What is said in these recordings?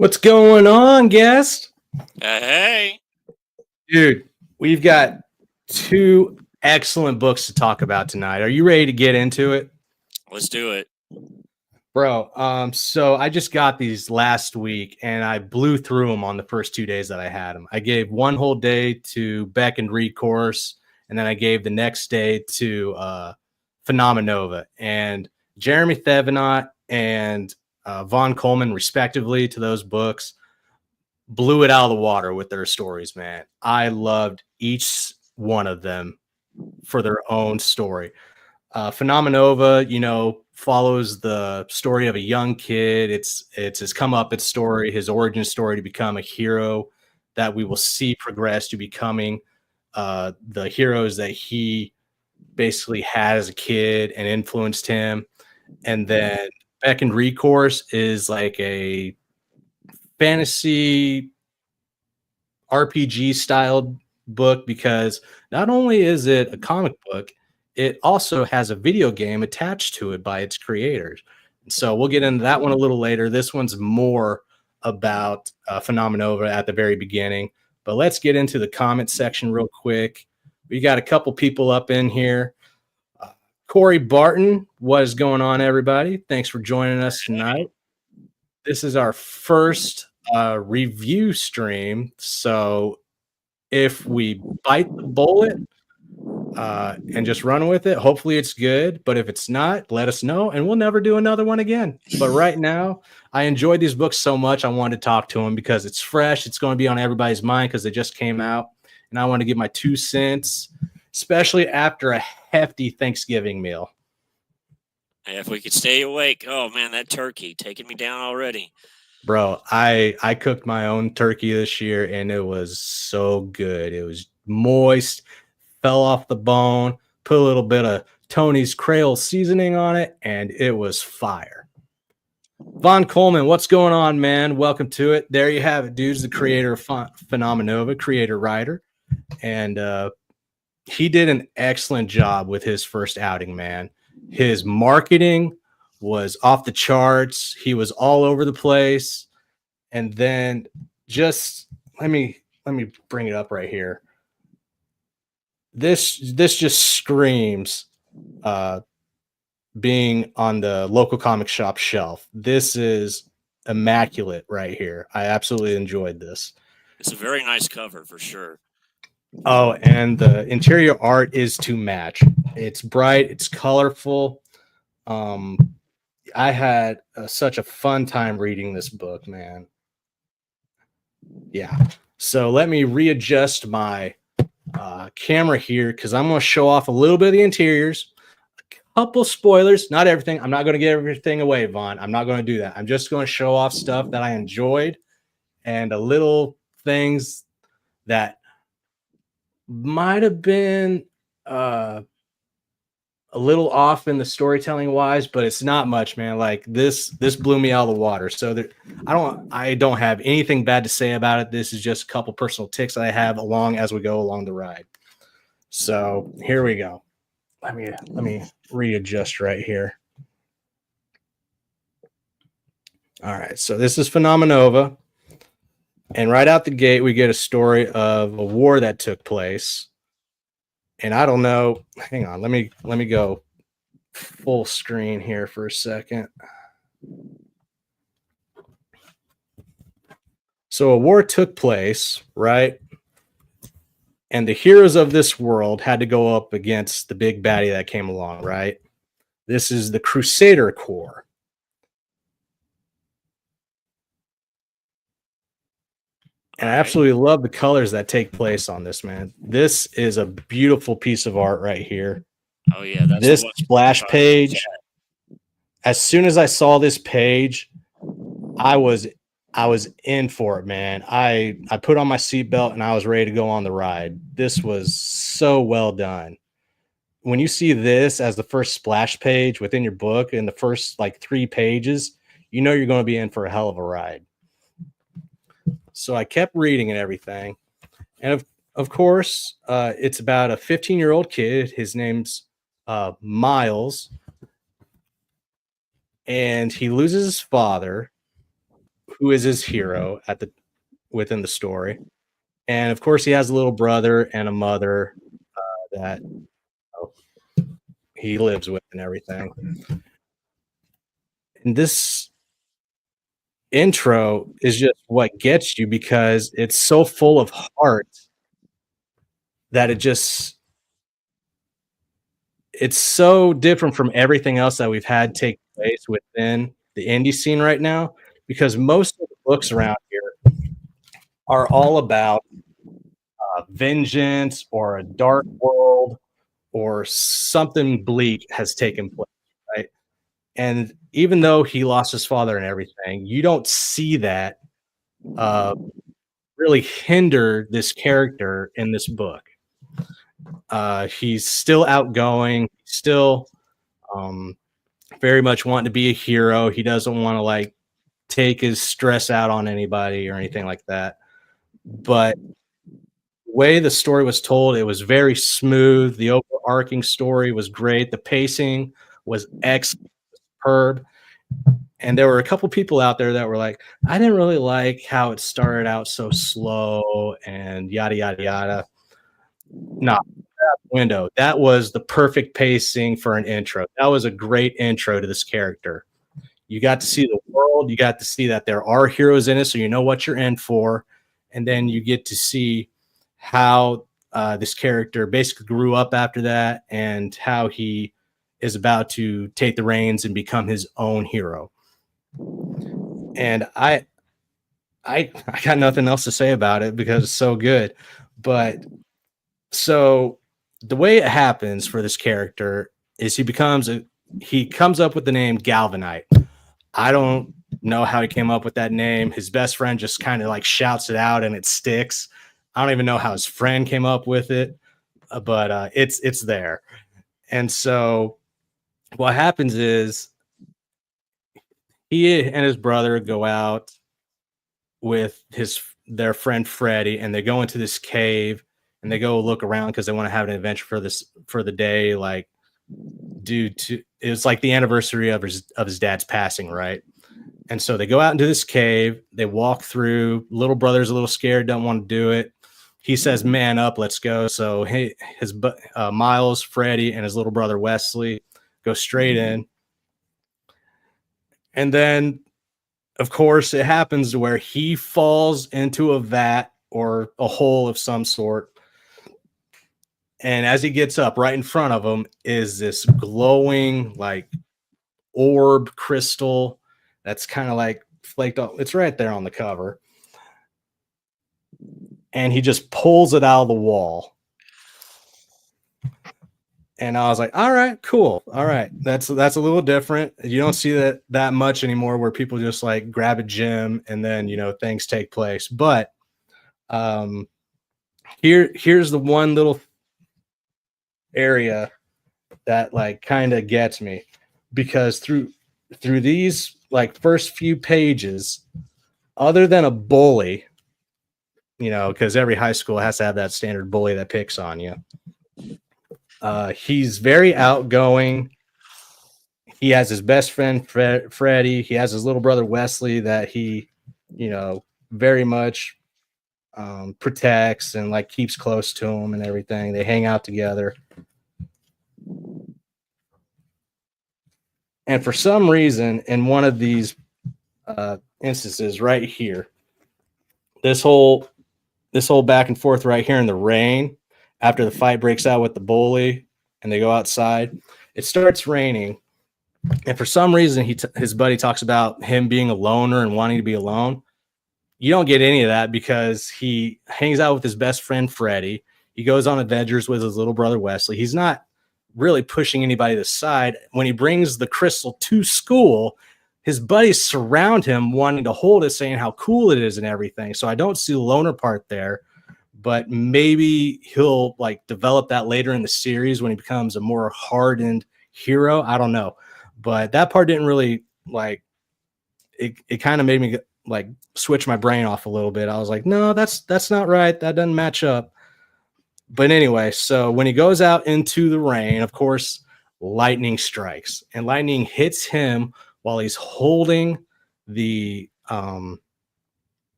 What's going on, guest? Hey, Dude, we've got two excellent books to talk about tonight. Are you ready to get into it? let's do it. Bro, so I just got these last week and I blew through them on the first 2 days that I had them. I gave one whole day to Beckoned Recourse, and then I gave the next day to Phenomenova. And Jeremy Thevenot and Von Coleman, respectively, to those books, blew it out of the water with their stories, man. I loved each one of them for their own story. Phenomenova, follows the story of a young kid. It's his comeuppance story, his origin story to become a hero that we will see progress to becoming the heroes that he basically had as a kid and influenced him. And then Beck and Recourse is like a fantasy RPG styled book because not only is it a comic book, it also has a video game attached to it by its creators. So we'll get into that one a little later. This one's more about Phenomenova at the very beginning, but let's get into the comment section real quick. We got a couple people up in here. Corey Barton, what is going on, everybody? Thanks for joining us tonight. This is our first review stream, so if we bite the bullet and just run with it, hopefully it's good. But if it's not, let us know and we'll never do another one again. But right now, I enjoyed these books so much. I wanted to talk to them because it's fresh. It's going to be on everybody's mind because they just came out. And I want to give my 2 cents, especially after a hefty Thanksgiving meal. Hey, if we could stay awake. Oh, man, that turkey taking me down already. Bro, I cooked my own turkey this year, and it was so good. It was moist, fell off the bone, put a little bit of Tony's Creole seasoning on it, and it was fire. Von Coleman, what's going on, man? Welcome to it. There you have it, dude's the creator of Phenomenova, creator-writer, and he did an excellent job with his first outing, man. His marketing was off the charts. He was all over the place. And then just let me bring it up right here. This just screams being on the local comic shop shelf. This is immaculate right here. I absolutely enjoyed this. It's a very nice cover for sure. Oh, and the interior art is to match. It's bright, it's colorful. I had such a fun time reading this book, man. Yeah. So let me readjust my camera here because I'm going to show off a little bit of the interiors. A couple spoilers, not everything. I'm not going to give everything away, Vaughn. I'm not going to do that. I'm just going to show off stuff that I enjoyed and a little things that might have been a little off in the storytelling wise, but it's not much, man. Like this blew me out of the water. So I don't have anything bad to say about it. This is just a couple personal ticks that I have as we go along the ride. So here we go. Let me readjust right here. All right. So this is Phenomenova. And right out the gate, we get a story of a war that took place. And I don't know. Hang on. Let me go full screen here for a second. So a war took place, right? And the heroes of this world had to go up against the big baddie that came along, right? This is the Crusader Corps. And I absolutely love the colors that take place on this, man. This is a beautiful piece of art right here. Oh, yeah. That's this splash page. As soon as I saw this page, I was in for it, man. I put on my seatbelt and I was ready to go on the ride. This was so well done. When you see this as the first splash page within your book in the first like 3 pages, you know you're going to be in for a hell of a ride. So I kept reading and everything. And of course, it's about a 15-year-old kid. His name's Miles. And he loses his father, who is his hero within the story. And of course, he has a little brother and a mother that he lives with and everything. And this intro is just what gets you because it's so full of heart that it's so different from everything else that we've had take place within the indie scene right now, because most of the books around here are all about vengeance or a dark world or something bleak has taken place, right? And even though he lost his father and everything, you don't see that uh, really hinder this character in this book. He's still outgoing, still um, very much wanting to be a hero. He doesn't want to like take his stress out on anybody or anything like that. But the way the story was told, it was very smooth. The overarching story was great. The pacing was excellent, superb. And there were a couple people out there that were like, I didn't really like how it started out so slow and yada yada yada. No, window. That was the perfect pacing for an intro. That was a great intro to this character. You got to see the world. You got to see that there are heroes in it, so you know what you're in for. And then you get to see how this character basically grew up after that and how he is about to take the reins and become his own hero. And I got nothing else to say about it because it's so good. But so the way it happens for this character is he comes up with the name Galvanite. I don't know how he came up with that name. His best friend just kind of like shouts it out and it sticks. I don't even know how his friend came up with it, but it's there. And so what happens is he and his brother go out with their friend Freddie, and they go into this cave and they go look around because they want to have an adventure for the day, like due to it's like the anniversary of his dad's passing, right? And so they go out into this cave, they walk through, little brother's a little scared, don't want to do it. He says, man up, let's go. So his Miles, Freddie, and his little brother Wesley go straight in. And then of course, it happens to where he falls into a vat or a hole of some sort. And as he gets up, right in front of him is this glowing, like orb crystal that's kind of like flaked off. It's right there on the cover. And he just pulls it out of the wall. And I was like, all right, cool. All right. That's a little different. You don't see that much anymore where people just like grab a gem and then, things take place. But here's the one little area that like kind of gets me, because through these like first few pages, other than a bully, because every high school has to have that standard bully that picks on you. He's very outgoing. He has his best friend Freddie. He has his little brother Wesley that he, very much protects and like keeps close to him and everything. They hang out together. And for some reason, in one of these instances right here, this whole back and forth right here in the rain, after the fight breaks out with the bully and they go outside, it starts raining. And for some reason, his buddy talks about him being a loner and wanting to be alone. You don't get any of that because he hangs out with his best friend, Freddie. He goes on adventures with his little brother, Wesley. He's not really pushing anybody to the side. When he brings the crystal to school, his buddies surround him wanting to hold it, saying how cool it is and everything. So I don't see the loner part there, but maybe he'll like develop that later in the series when he becomes a more hardened hero. I don't know. But that part didn't really like it kind of made me like switch my brain off a little bit. I was like, no, that's not right. That doesn't match up. But anyway, so when he goes out into the rain, of course, lightning strikes, and lightning hits him while he's holding the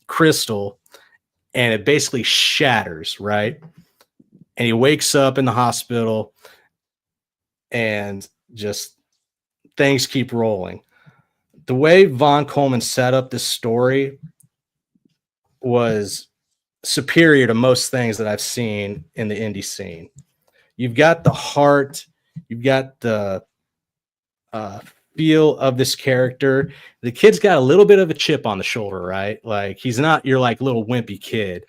crystal, and it basically shatters, right? And he wakes up in the hospital, and just things keep rolling. The way Von Coleman set up this story was superior to most things that I've seen in the indie scene. You've got the heart, you've got the uh, feel of this character. The kid's got a little bit of a chip on the shoulder, right? Like he's not your like little wimpy kid,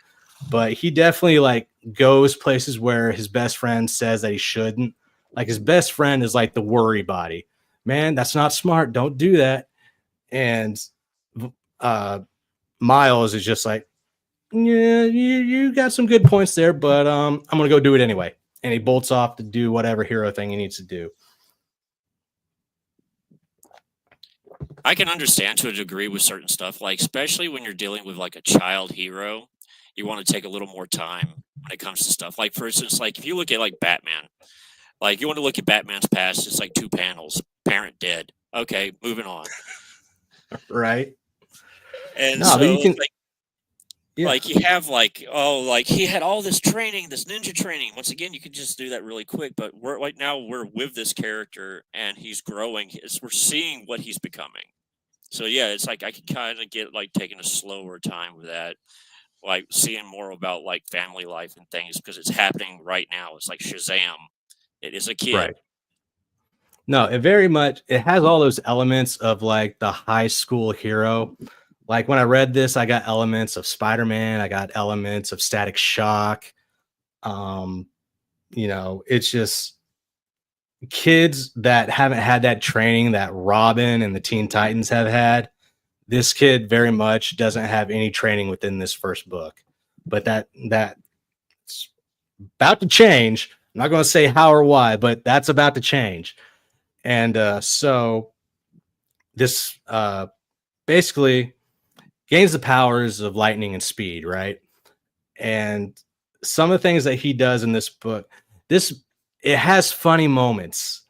but he definitely like goes places where his best friend says that he shouldn't. Like his best friend is like the worry body. Man, that's not smart. Don't do that. And uh, Miles is just like, yeah, you got some good points there, but I'm gonna go do it anyway. And he bolts off to do whatever hero thing he needs to do. I can understand to a degree with certain stuff, like especially when you're dealing with like a child hero, you want to take a little more time when it comes to stuff. Like for instance, like if you look at like Batman, like you want to look at Batman's past, it's like 2 panels, parent dead. Okay, moving on. Right. And No, but so you can, like yeah, like you have like, oh, like he had all this training, this ninja training. Once again, you could just do that really quick, but we're right now we're with this character and he's growing. We're seeing what he's becoming. So yeah, it's like I can kind of get like taking a slower time with that, like seeing more about like family life and things because it's happening right now. It's like Shazam. It is a kid. right. No, it very much it has all those elements of like the high school hero. Like when I read this, I got elements of Spider-Man, I got elements of Static Shock. Um, it's just kids that haven't had that training that Robin and the Teen Titans have had. This kid very much doesn't have any training within this first book. But that's about to change. I'm not going to say how or why, but that's about to change. And so this basically gains the powers of lightning and speed, right? And some of the things that he does in this book, it has funny moments.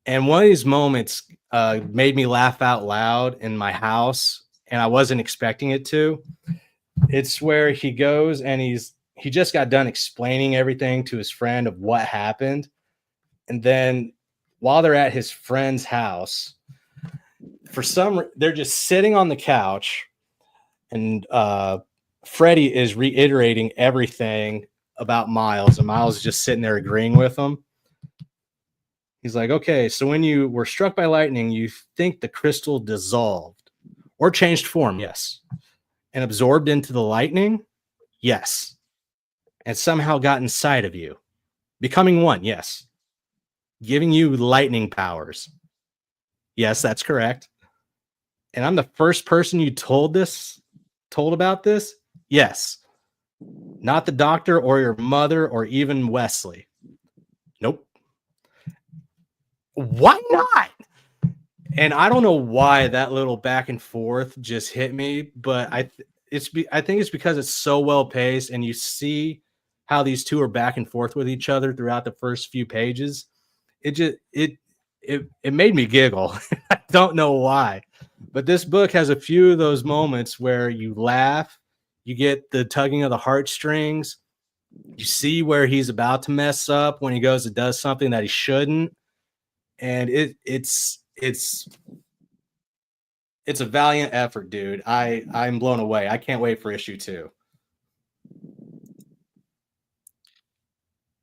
And one of these moments made me laugh out loud in my house, and I wasn't expecting it to. It's where he goes and he just got done explaining everything to his friend of what happened. And then while they're at his friend's house, they're just sitting on the couch, and Freddie is reiterating everything about Miles, and Miles is just sitting there agreeing with him. He's like, okay, so when you were struck by lightning, you think the crystal dissolved or changed form? Yes. And absorbed into the lightning? Yes. And somehow got inside of you, becoming one? Yes. Giving you lightning powers? Yes, that's correct. And I'm the first person you told about this? Yes. Not the doctor or your mother or even Wesley. Nope. Why not? And I don't know why that little back and forth just hit me, but I think it's because it's so well paced, and you see how these two are back and forth with each other throughout the first few pages. It made me giggle. I don't know why, but this book has a few of those moments where you laugh, you get the tugging of the heartstrings, you see where he's about to mess up when he goes and does something that he shouldn't, and it's a valiant effort, dude. I'm blown away. I can't wait for issue 2.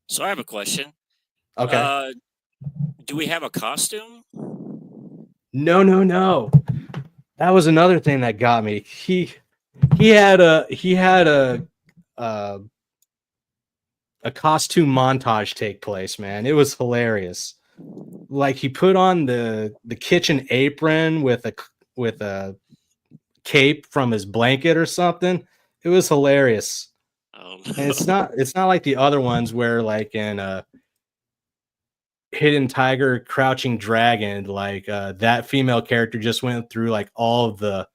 So I have a question. Okay. Do we have a costume? No. That was another thing that got me. He had uh, a costume montage take place, man. It was hilarious. Like he put on the kitchen apron with a cape from his blanket or something. It was hilarious. Oh, And it's not like the other ones where like in Hidden Tiger, Crouching Dragon, like that female character just went through like all of the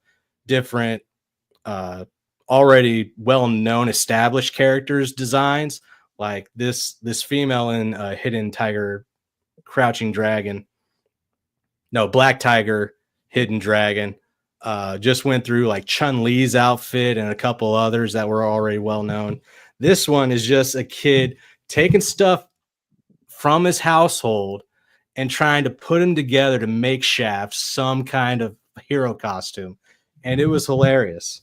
different already well-known established characters designs. Like this female in Hidden Tiger, Crouching Dragon, no, Black Tiger, Hidden Dragon, just went through like Chun-Li's outfit and a couple others that were already well known. This one is just a kid taking stuff from his household and trying to put them together to make Shaft some kind of hero costume. And it was hilarious.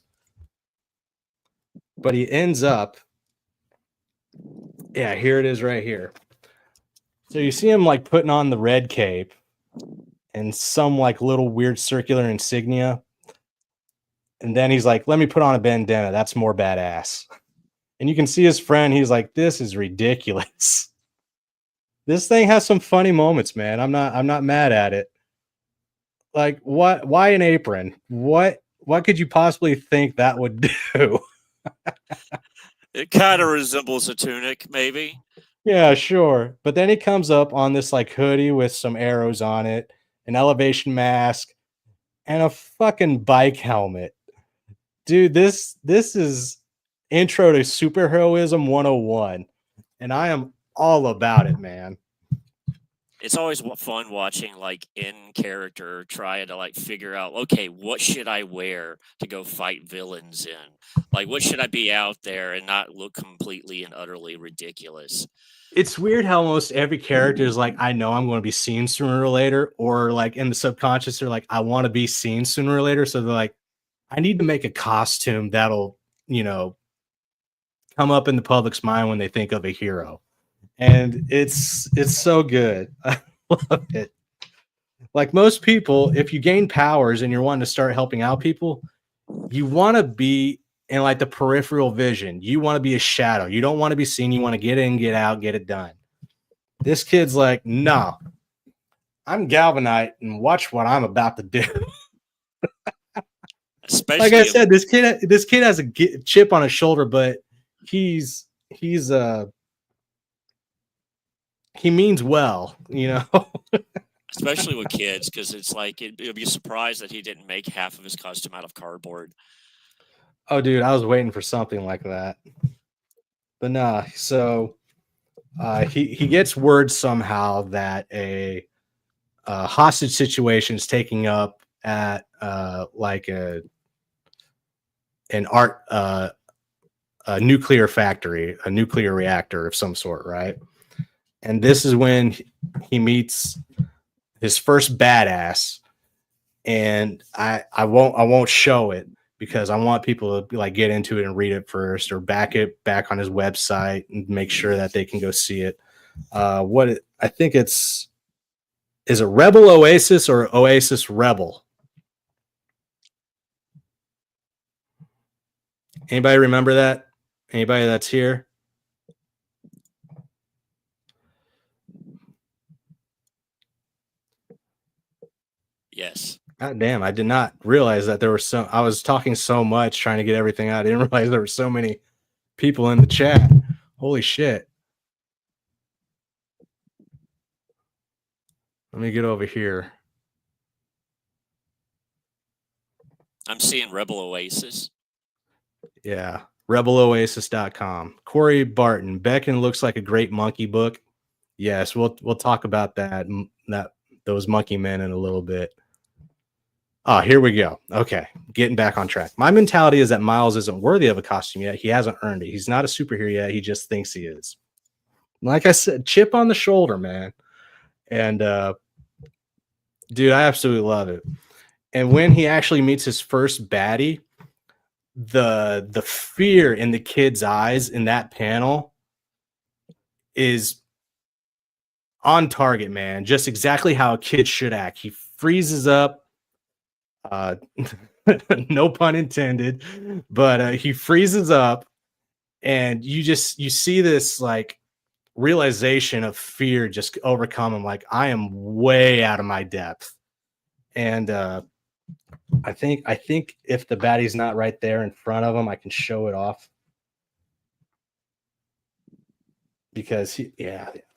But he ends up, yeah, here it is right here. So you see him like putting on the red cape and some like little weird circular insignia. And then he's like, let me put on a bandana. That's more badass. And you can see his friend. He's like, this is ridiculous. This thing has some funny moments, man. I'm not mad at it. Like, what? Why an apron? What could you possibly think that would do? It kind of resembles a tunic, maybe. Yeah, sure. But then he comes up on this like hoodie with some arrows on it, an elevation mask, and a fucking bike helmet. Dude, this is intro to superheroism 101. And I am all about it, man. It's always fun watching like in character try to like figure out, okay, what should I wear to go fight villains in? Like, what should I be out there and not look completely and utterly ridiculous? It's weird how almost every character is like, I know I'm going to be seen sooner or later, or like in the subconscious, they're like, I want to be seen sooner or later. So they're like, I need to make a costume that'll, come up in the public's mind when they think of a hero. And it's so good. I love it. Like most people, if you gain powers and you're wanting to start helping out people, you want to be in like the peripheral vision. You want to be a shadow. You don't want to be seen. You want to get in, get out, get it done. This kid's like, no, I'm Galvanite and watch what I'm about to do. Especially, like I said, this kid has a chip on his shoulder, but he means well, especially with kids, because it's like it'd be a surprise that he didn't make half of his costume out of cardboard. Oh, dude, I was waiting for something like that. But nah, so he gets word somehow that a hostage situation is taking up at like a nuclear factory, a nuclear reactor of some sort, right? And this is when he meets his first badass, and I won't show it because I want people to like get into it and read it first, or back on his website and make sure that they can go see it. I think is it Rebel Oasis or Oasis Rebel? Anybody remember that? Anybody that's here? Yes. God damn, I did not realize that there were I was talking so much trying to get everything out. I didn't realize there were so many people in the chat. Holy shit. Let me get over here. I'm seeing Rebel Oasis. Yeah. RebelOasis.com. Corey Barton. Beckoned looks like a great monkey book. Yes, we'll talk about those monkey men in a little bit. Oh, here we go. Okay, getting back on track. My mentality is that Miles isn't worthy of a costume yet. He hasn't earned it. He's not a superhero yet. He just thinks he is. Like I said, chip on the shoulder, man. And dude, I absolutely love it. And when he actually meets his first baddie, the fear in the kid's eyes in that panel is on target, man. Just exactly how a kid should act. He freezes up. No pun intended, but he freezes up, and you see this like realization of fear just overcome him. Like, I am way out of my depth. And I think if the baddie's not right there in front of him, I can show it off. Because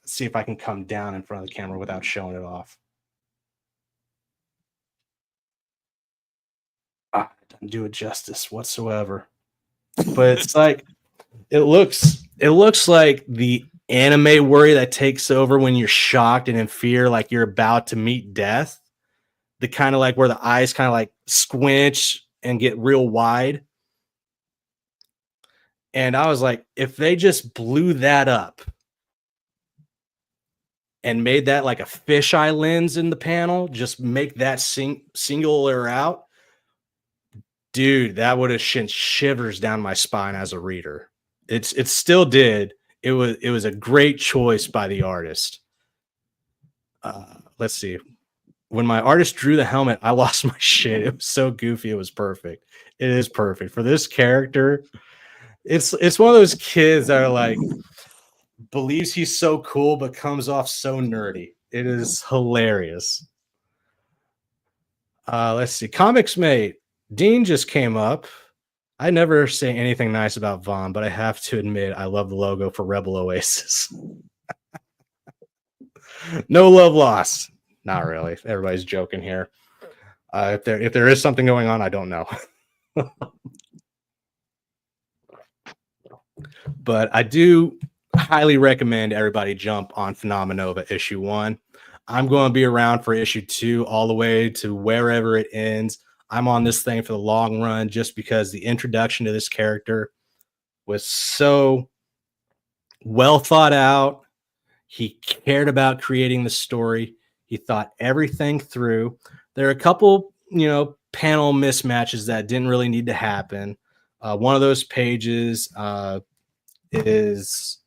see if I can come down in front of the camera without showing it off. It doesn't do it justice whatsoever. But it's like it looks like the anime worry that takes over when you're shocked and in fear, like you're about to meet death. the kind of like where the eyes kind of like squinch and get real wide. And I was like, if they just blew that up and made that like a fisheye lens in the panel, just make that singular out, dude, that would have sent shivers down my spine as a reader. It still did. It was a great choice by the artist. Let's see. When my artist drew the helmet, I lost my shit. It was so goofy. It was perfect. It is perfect for this character. It's one of those kids that are like believes he's so cool but comes off so nerdy. It is hilarious. Let's see. Comics Mate. Dean just came up. I never say anything nice about Vaughn, but I have to admit I love the logo for Rebel Oasis. No love lost. Not really. Everybody's joking here. If there is something going on, I don't know. But I do highly recommend everybody jump on Phenomenova issue 1. I'm going to be around for issue 2 all the way to wherever it ends. I'm on this thing for the long run just because the introduction to this character was so well thought out. He cared about creating the story. He thought everything through. There are a couple, panel mismatches that didn't really need to happen. One of those pages is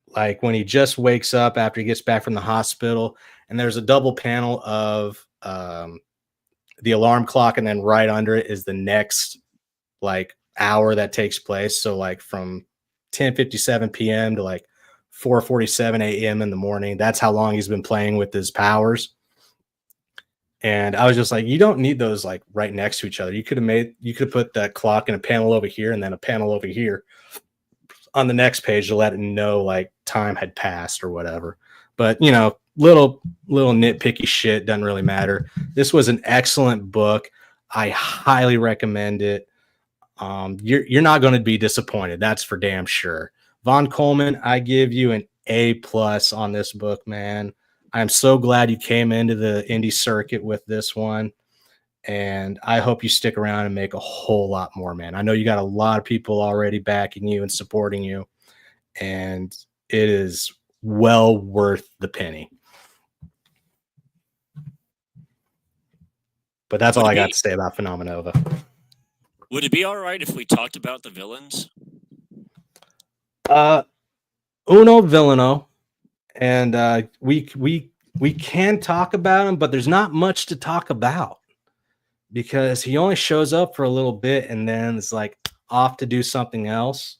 like when he just wakes up after he gets back from the hospital, and there's a double panel of the alarm clock, and then right under it is the next like hour that takes place. So like from 10:57 p.m. to like 4:47 a.m. in the morning. That's how long he's been playing with his powers. And I was just like, you don't need those like right next to each other. You could have put that clock in a panel over here and then a panel over here on the next page to let it know like time had passed or whatever. But little nitpicky shit doesn't really matter. This was an excellent book. I highly recommend it. You're not going to be disappointed. That's for damn sure. Von Coleman, I give you an A+ on this book, man. I'm so glad you came into the indie circuit with this one. And I hope you stick around and make a whole lot more, man. I know you got a lot of people already backing you and supporting you. And it is well worth the penny. But that's all I got to say about Phenomenova. Would it be all right if we talked about the villains? Uno Villano. And we can talk about him, but there's not much to talk about because he only shows up for a little bit and then it's like off to do something else.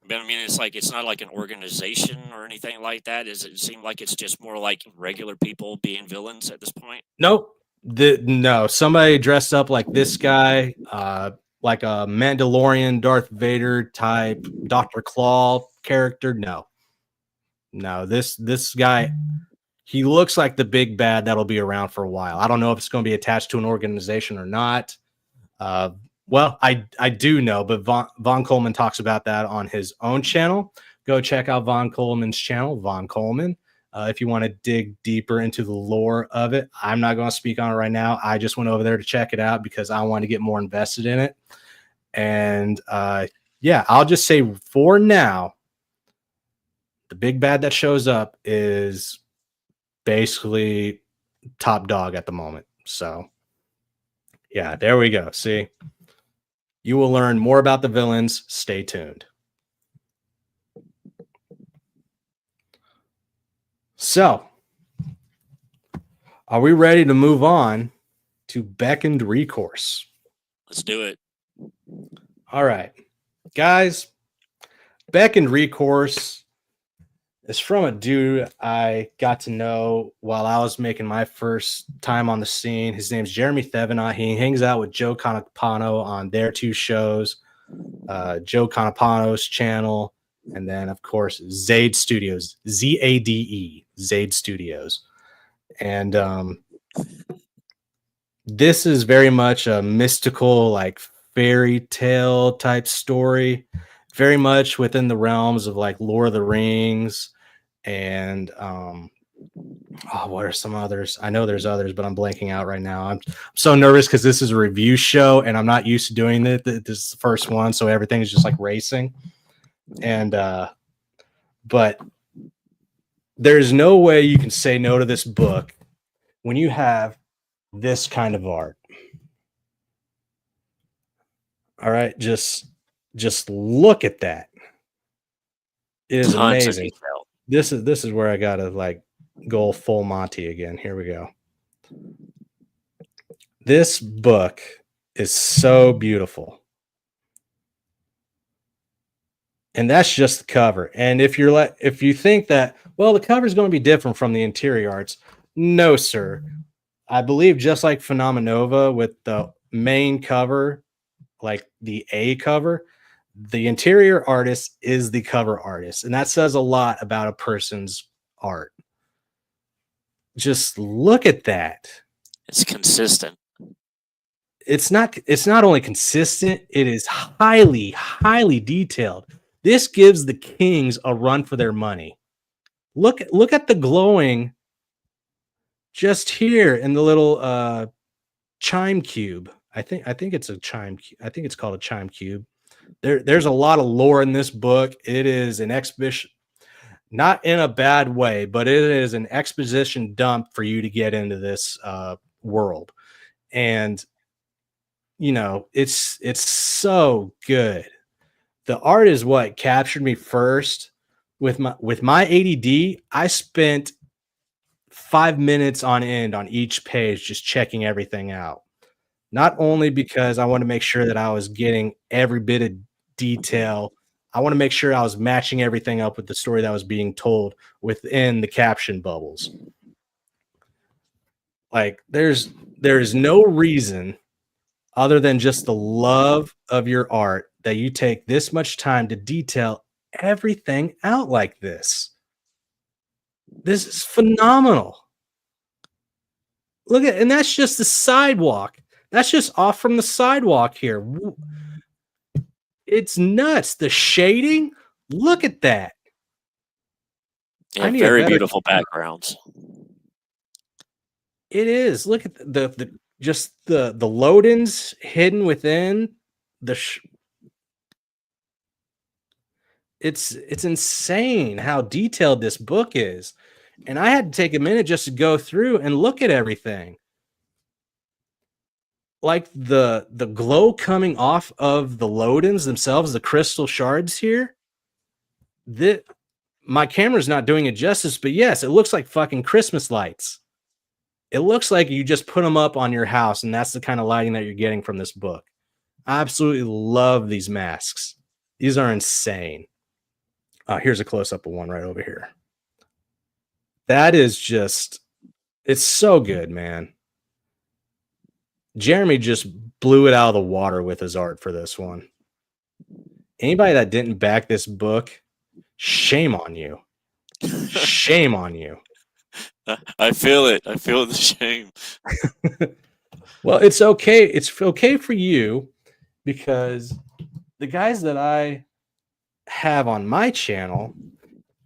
But I mean, it's not like an organization or anything like that. Does it seem like it's just more like regular people being villains at this point? Nope. No, somebody dressed up like this guy, like a Mandalorian Darth Vader type Dr. Claw character. No, this guy, he looks like the big bad that'll be around for a while. I don't know if it's going to be attached to an organization or not. Well, I do know, but Von Coleman talks about that on his own channel. Go check out Von Coleman's channel, Von Coleman, if you want to dig deeper into the lore of it. I'm not going to speak on it right now. I just went over there to check it out because I want to get more invested in it. And yeah, I'll just say for now, the big bad that shows up is basically top dog at the moment. So yeah, there we go. See, you will learn more about the villains. Stay tuned. So, are we ready to move on to Beckoned Recourse? Let's do it. All right, guys. Beckoned Recourse is from a dude I got to know while I was making my first time on the scene. His name's Jeremy Thevenot. He hangs out with Joe Canapano on their two shows, Joe Canapano's channel, and then, of course, Zade Studios, Zade, Zade Studios. And this is very much a mystical, like fairy tale type story, very much within the realms of like Lord of the Rings and Oh, what are some others? I know there's others, but I'm blanking out right now. I'm so nervous because this is a review show and I'm not used to doing it. This is the first one, so everything is just like racing. And but there's no way you can say no to this book when you have this kind of art. All right, just look at that. It is Tons of amazing. detail. This is where I gotta like go full Monty again. Here we go. This book is so beautiful. And that's just the cover. And if you think that, well, the cover is going to be different from the interior arts, no, sir. I believe just like Phenomenova with the main cover, like the A cover, the interior artist is the cover artist. And that says a lot about a person's art. Just look at that. It's consistent. It's not only consistent, it is highly detailed. This gives the Kings a run for their money. Look at the glowing just here in the little chime cube. I think it's a chime. I think it's called a chime cube. There's a lot of lore in this book. It is an exhibition, not in a bad way, but it is an exposition dump for you to get into this world. And you know, it's so good. The art is what captured me first. With my ADD, I spent 5 minutes on end on each page just checking everything out. Not only because I want to make sure that I was getting every bit of detail, I want to make sure I was matching everything up with the story that was being told within the caption bubbles. Like there's no reason other than just the love of your art that you take this much time to detail everything out like this. This is phenomenal. Look at, and that's just the sidewalk. That's just off from the sidewalk here. It's nuts. The shading, look at that. Yeah, very beautiful backgrounds. It is. Look at the just the load-ins hidden within the it's insane how detailed this book is. And I had to take a minute just to go through and look at everything. Like the glow coming off of the load-ins themselves, the crystal shards here. My camera's not doing it justice, but yes, it looks like fucking Christmas lights. It looks like you just put them up on your house, and that's the kind of lighting that you're getting from this book. I absolutely love these masks. These are insane. Here's a close-up of one right over here. That is just, it's so good, man. Jeremy just blew it out of the water with his art for this one. Anybody that didn't back this book, shame on you. Shame on you. I feel it. I feel the shame. Well, it's okay. It's okay for you because the guys that I have on my channel,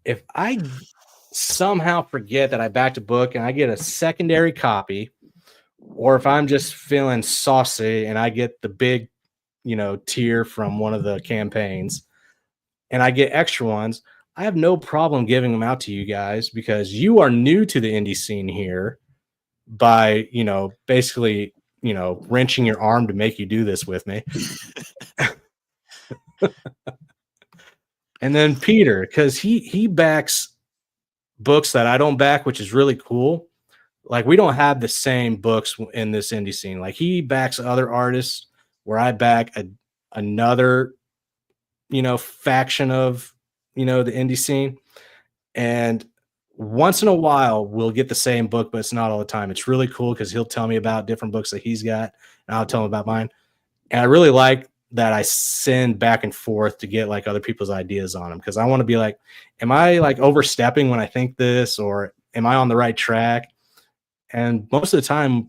if I somehow forget that I backed a book and I get a secondary copy, or if I'm just feeling saucy and I get the big, tier from one of the campaigns and I get extra ones, I have no problem giving them out to you guys because you are new to the indie scene here by, basically, wrenching your arm to make you do this with me. And then Peter, because he backs books that I don't back, which is really cool. Like we don't have the same books in this indie scene. Like he backs other artists where I back another, faction of, the indie scene. And once in a while we'll get the same book, but it's not all the time. It's really cool because he'll tell me about different books that he's got and I'll tell him about mine. And I really like that I send back and forth to get like other people's ideas on them. Cause I want to be like, am I like overstepping when I think this, or am I on the right track? And most of the time,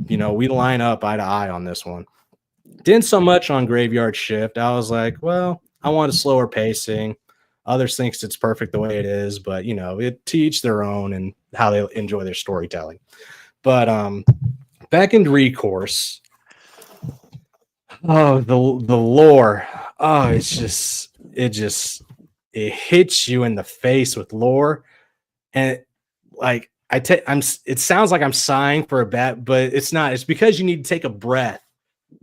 we line up eye to eye on this one. Didn't so much on Graveyard Shift. I was like, well, I want a slower pacing. Others thinks it's perfect the way it is, but you know, it to each their own and how they enjoy their storytelling. But Beckoned Recourse. Oh, the lore. Oh, it hits you in the face with lore. And like it sounds like I'm sighing for a bat, but it's not. It's because you need to take a breath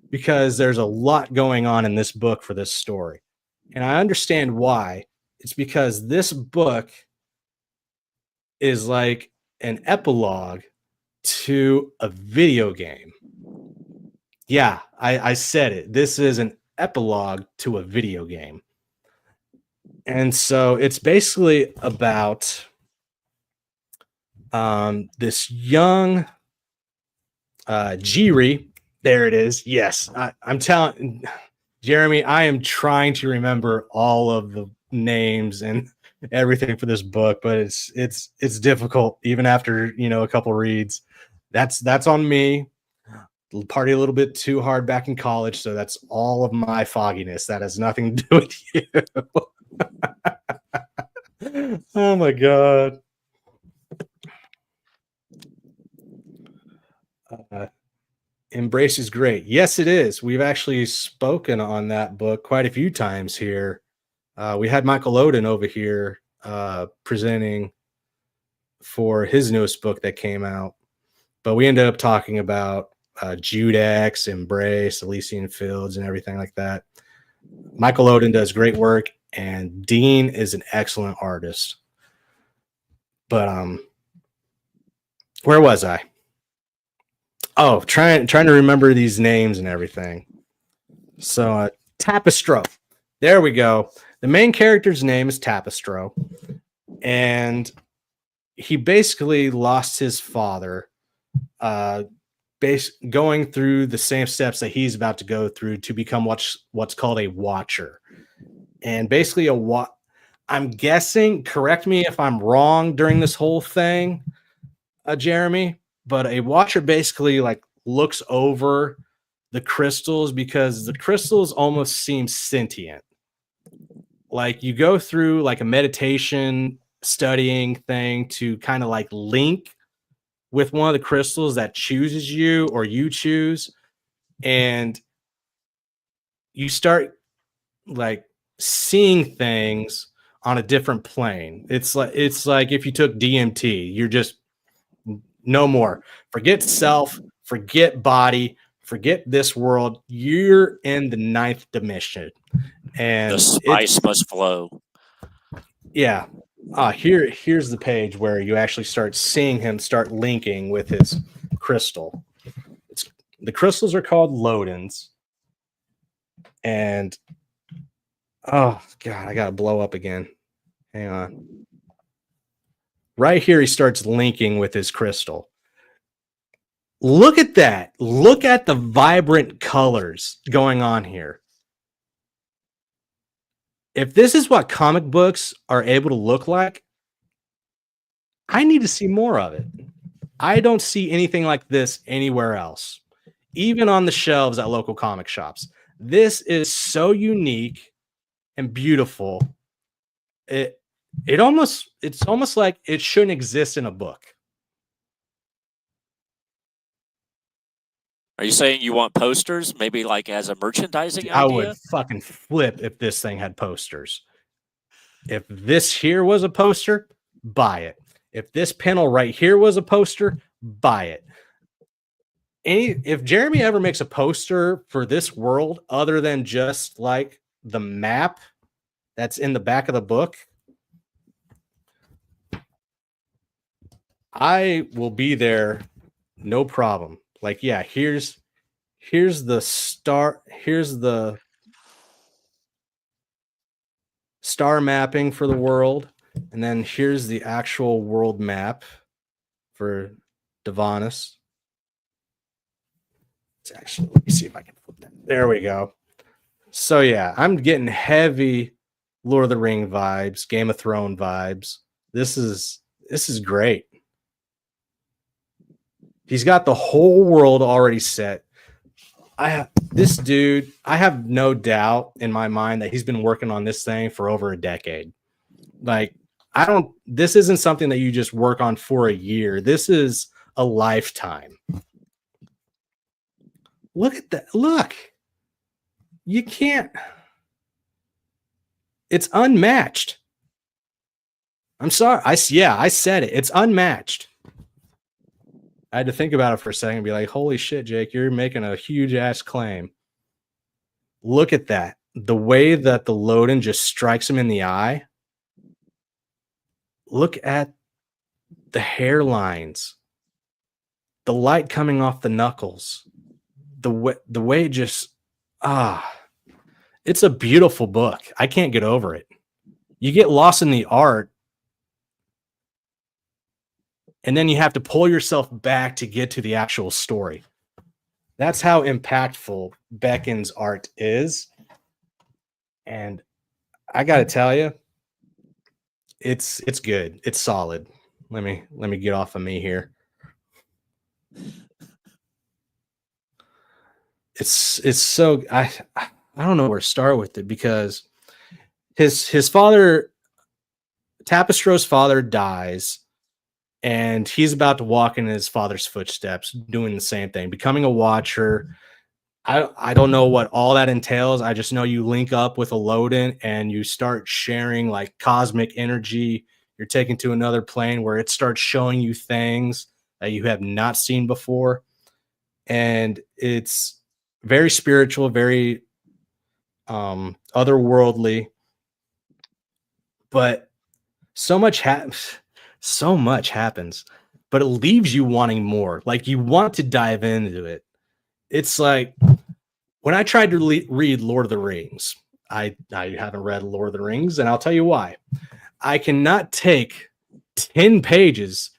because there's a lot going on in this book for this story. And I understand why. It's because this book is like an epilogue to a video game. Yeah, I said it. This is an epilogue to a video game. And so it's basically about this young Jiri. There it is. Yes, I'm telling Jeremy, I am trying to remember all of the names and everything for this book, but it's difficult even after a couple reads. That's on me. Party a little bit too hard back in college, so that's all of my fogginess. That has nothing to do with you. Oh my god. Embrace is great. Yes, it is. We've actually spoken on that book quite a few times here. We had Michael Oden over here presenting for his newest book that came out, but we ended up talking about Judex, Embrace, Elysian Fields, and everything like that. Michael Oden does great work, and Dean is an excellent artist. But where was I? Oh, trying to remember these names and everything. So Tapestro. There we go. The main character's name is Tapestro, and he basically lost his father, going through the same steps that he's about to go through to become what's called a watcher. And basically I'm guessing, correct me if I'm wrong during this whole thing, Jeremy, but a watcher basically like looks over the crystals because the crystals almost seem sentient. Like you go through like a meditation studying thing to kind of like link with one of the crystals that chooses you or you choose, and you start like seeing things on a different plane. It's like if you took DMT, you're just no more. Forget self, forget body, forget this world. You're in the ninth dimension. And the spice must flow. Yeah. Here's the page where you actually start seeing him start linking with his crystal. The crystals are called Lodens. And oh god, I gotta blow up again. Hang on. Right here, he starts linking with his crystal. Look at that. Look at the vibrant colors going on here. If this is what comic books are able to look like, I need to see more of it. I don't see anything like this anywhere else, even on the shelves at local comic shops. This is so unique and beautiful. It's almost like it shouldn't exist in a book. Are you saying you want posters, maybe like as a merchandising I idea? would fucking flip if this thing had posters. If this here was a poster, buy it. If this panel right here was a poster, buy it. If Jeremy ever makes a poster for this world other than just like the map that's in the back of the book, I will be there, no problem. Like, yeah, here's the star mapping for the world, and then here's the actual world map for Divanis. Actually, let me see if I can flip that. There we go. So yeah, I'm getting heavy Lord of the Ring vibes, Game of Thrones vibes. This is great. He's got the whole world already set. I have no doubt in my mind that he's been working on this thing for over a decade. Like, this isn't something that you just work on for a year. This is a lifetime. Look at that. Look. You can't. It's unmatched. I'm sorry. I said it. It's unmatched. I had to think about it for a second and be like, holy shit, Jake, you're making a huge ass claim. Look at that. The way that the Loden just strikes him in the eye. Look at the hairlines, the light coming off the knuckles, the way it just, it's a beautiful book. I can't get over it. You get lost in the art, and then you have to pull yourself back to get to the actual story. That's how impactful Beckon's art is. And I got to tell you, it's good. It's solid. Let me get off of me here. It's so I don't know where to start with it, because his father, Tapistro's father, dies, and he's about to walk in his father's footsteps, doing the same thing, becoming a watcher. I don't know what all that entails. I just know you link up with a Loden and you start sharing like cosmic energy. You're taken to another plane where it starts showing you things that you have not seen before. And it's very spiritual, very otherworldly, but so much happens, but it leaves you wanting more. Like, you want to dive into it. It's like when I tried to read Lord of the Rings, I haven't read Lord of the Rings, and I'll tell you why. I cannot take 10 pages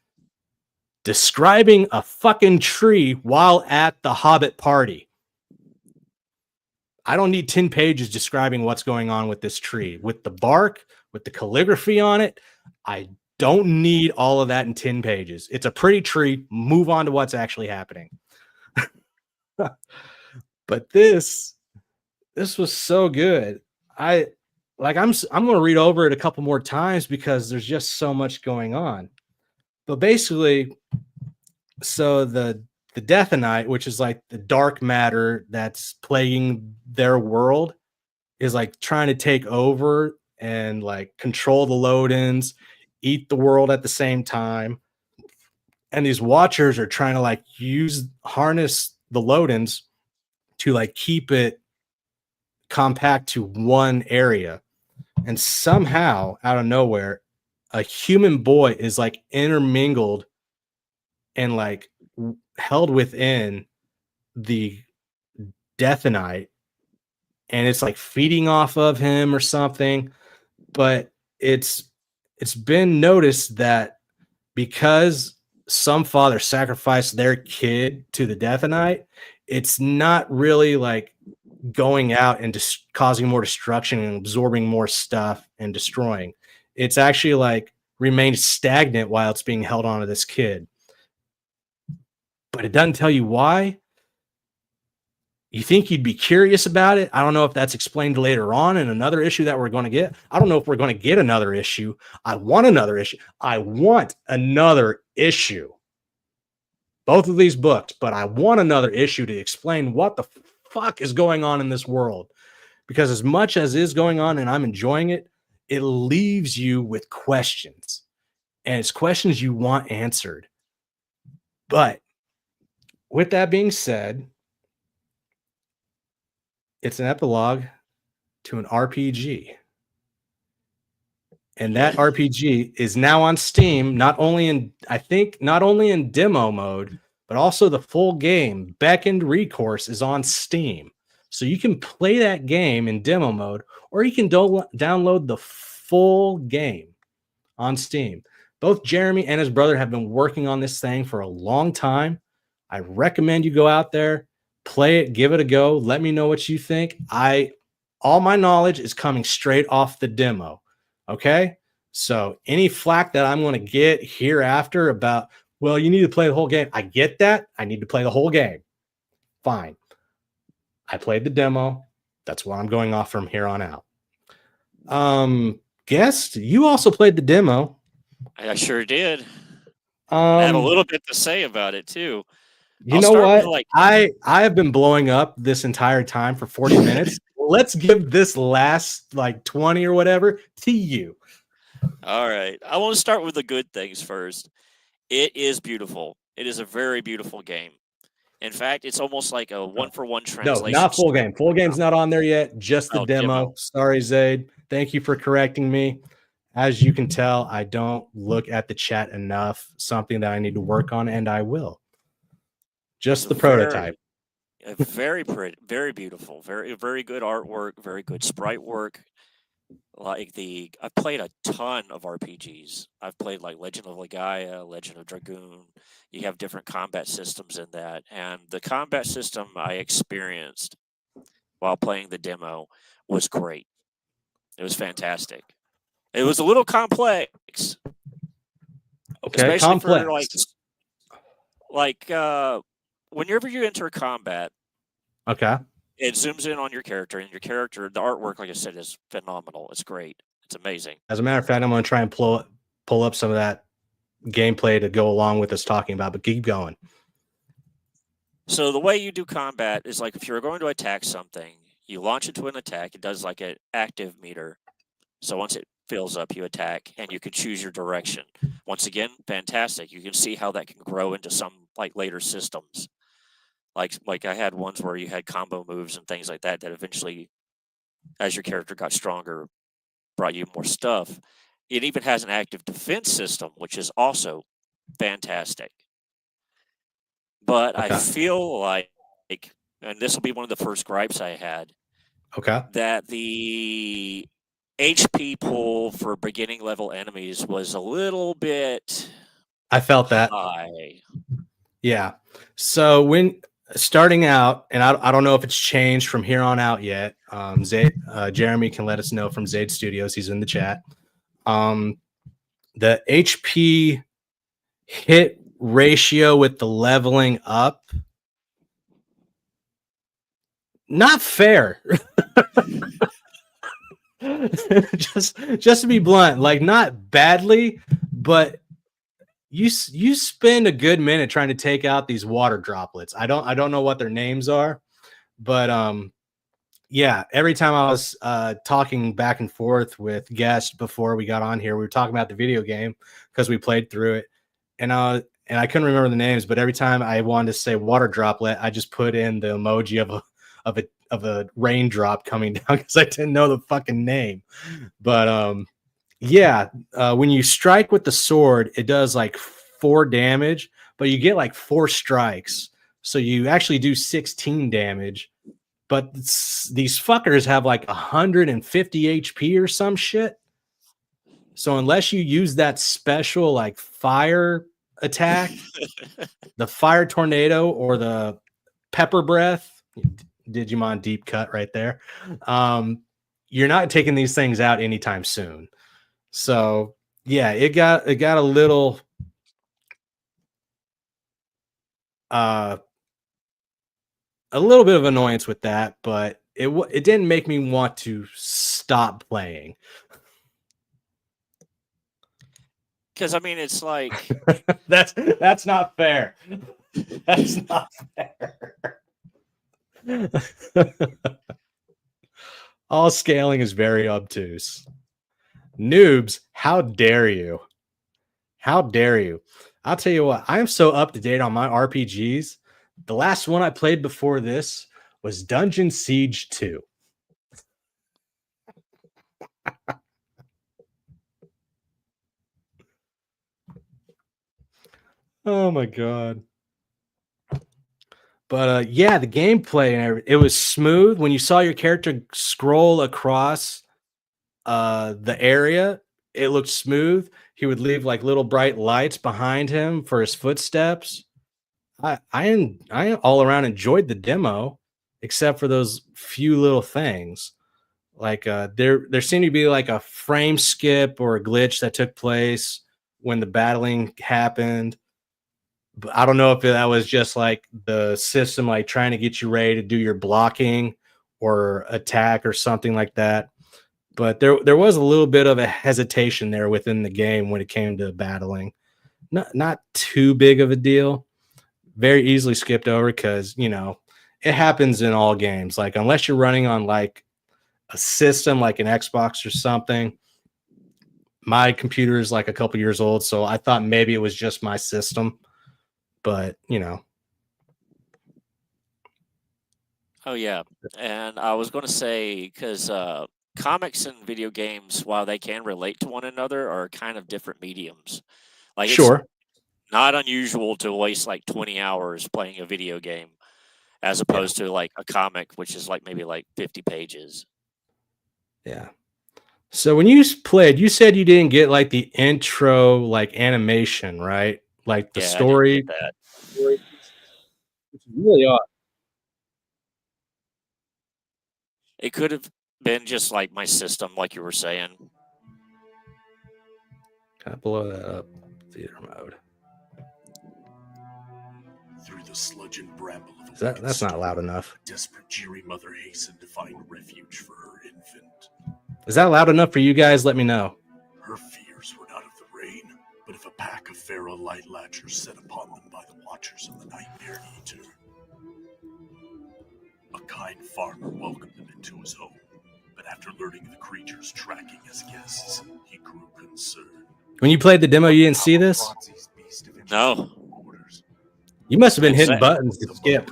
describing a fucking tree while at the Hobbit party. I don't need 10 pages describing what's going on with this tree, with the bark, with the calligraphy on it. I don't need all of that in 10 pages. It's a pretty tree. Move on to what's actually happening. But this was so good. I'm going to read over it a couple more times because there's just so much going on. But basically, so the Deathanite, which is like the dark matter that's plaguing their world, is like trying to take over and like control the Lodens, eat the world at the same time. And these watchers are trying to like harness the Lodens to like keep it compact to one area. And somehow, out of nowhere, a human boy is like intermingled and like held within the Deathanite, and it's like feeding off of him or something. But it's been noticed that because some father sacrificed their kid to the Deathanite, it's not really like going out and just causing more destruction and absorbing more stuff and destroying. It's actually like remained stagnant while it's being held onto this kid. But it doesn't tell you why. You think you'd be curious about it. I don't know if that's explained later on in another issue that we're going to get. I don't know if we're going to get another issue. I want another issue. Both of these books, but I want another issue to explain what the fuck is going on in this world. Because as much as is going on and I'm enjoying it, it leaves you with questions. And it's questions you want answered. But with that being said, it's an epilogue to an RPG. And that RPG is now on Steam, not only in demo mode, but also the full game. Beckoned Recourse is on Steam. So you can play that game in demo mode, or you can download the full game on Steam. Both Jeremy and his brother have been working on this thing for a long time. I recommend you go out there, play it, give it a go. Let me know what you think. All my knowledge is coming straight off the demo. Okay. So any flack that I'm going to get hereafter about, well, you need to play the whole game. I get that. I need to play the whole game. Fine. I played the demo. That's what I'm going off from here on out. Guest, you also played the demo. I sure did. I have a little bit to say about it too. You know what? I have been blowing up this entire time for 40 minutes. Let's give this last like 20 or whatever to you. All right. I want to start with the good things first. It is beautiful. It is a very beautiful game. In fact, it's almost like a one-for-one translation. No, not full game. Full game's not on there yet. Just the demo. Sorry, Zaid. Thank you for correcting me. As you can tell, I don't look at the chat enough. Something that I need to work on, and I will. Just the prototype. Very pretty, very beautiful, very good artwork, very good sprite work. I've played a ton of RPGs. I've played like Legend of Legaia, Legend of Dragoon. You have different combat systems in that, and the combat system I experienced while playing the demo was great. It was fantastic. It was a little complex. Okay, especially complex. For whenever you enter combat, okay, it zooms in on your character, and the artwork, like I said, is phenomenal. It's great. It's amazing. As a matter of fact, I'm going to try and pull up some of that gameplay to go along with us talking about, but keep going. So the way you do combat is like if you're going to attack something, you launch into an attack. It does like an active meter. So once it fills up, you attack, and you can choose your direction. Once again, fantastic. You can see how that can grow into some like later systems. Like I had ones where you had combo moves and things like that eventually, as your character got stronger, brought you more stuff. It even has an active defense system, which is also fantastic. But okay. I feel like, and this will be one of the first gripes I had, okay, that the HP pool for beginning level enemies was a little bit I felt that high. Yeah. So when starting out, and I don't know if it's changed from here on out yet. Jeremy can let us know from Zaid Studios. He's in the chat. The HP hit ratio with the leveling up, not fair. just to be blunt, like not badly, but you spend a good minute trying to take out these water droplets. I don't know what their names are, but yeah, every time I was talking back and forth with guests before we got on here, we were talking about the video game because we played through it, and I couldn't remember the names, but every time I wanted to say water droplet, I just put in the emoji of a raindrop coming down because I didn't know the fucking name. But yeah, when you strike with the sword, it does like 4 damage, but you get like 4 strikes, so you actually do 16 damage. But these fuckers have like 150 HP or some shit. So unless you use that special like fire attack, the fire tornado or the pepper breath, Digimon deep cut right there, you're not taking these things out anytime soon. So yeah, it got a little bit of annoyance with that, but it didn't make me want to stop playing. Because I mean, it's like that's not fair. That's not fair. All scaling is very obtuse. Noobs, how dare you? How dare you? I'll tell you what, I am so up to date on my RPGs. The last one I played before this was Dungeon Siege 2. Oh my god. But yeah, the gameplay and everything, it was smooth. When you saw your character scroll across the area, it looked smooth. He would leave like little bright lights behind him for his footsteps. I all around enjoyed the demo, except for those few little things. Like there seemed to be like a frame skip or a glitch that took place when the battling happened. But I don't know if that was just like the system like trying to get you ready to do your blocking or attack or something like that. But there was a little bit of a hesitation there within the game when it came to battling. Not too big of a deal. Very easily skipped over because, you know, it happens in all games. Like, unless you're running on like a system like an Xbox or something. My computer is like a couple years old, so I thought maybe it was just my system, but you know. Oh yeah, and I was going to say because comics and video games, while they can relate to one another, are kind of different mediums. Like it's Sure. not unusual to waste like 20 hours playing a video game as Yeah. opposed to like a comic, which is like maybe like 50 pages. Yeah. So when you played, you said you didn't get like the intro like animation, right? Like the Yeah, I didn't get story, that. which is really odd. It could have been just like my system, like you were saying. Kind of blow that up. Theater mode. Through the sludge and bramble of That's not loud enough. A desperate Jiri mother hastened to find refuge for her infant. Is that loud enough for you guys? Let me know. Her fears were not of the rain, but of a pack of feral light latchers set upon them by the watchers of the Nightmare Eater. A kind farmer welcomed them into his home, but after learning the creatures tracking his guests, he grew concerned. When you played the demo, you didn't see this? No. You must have been hitting buttons to skip.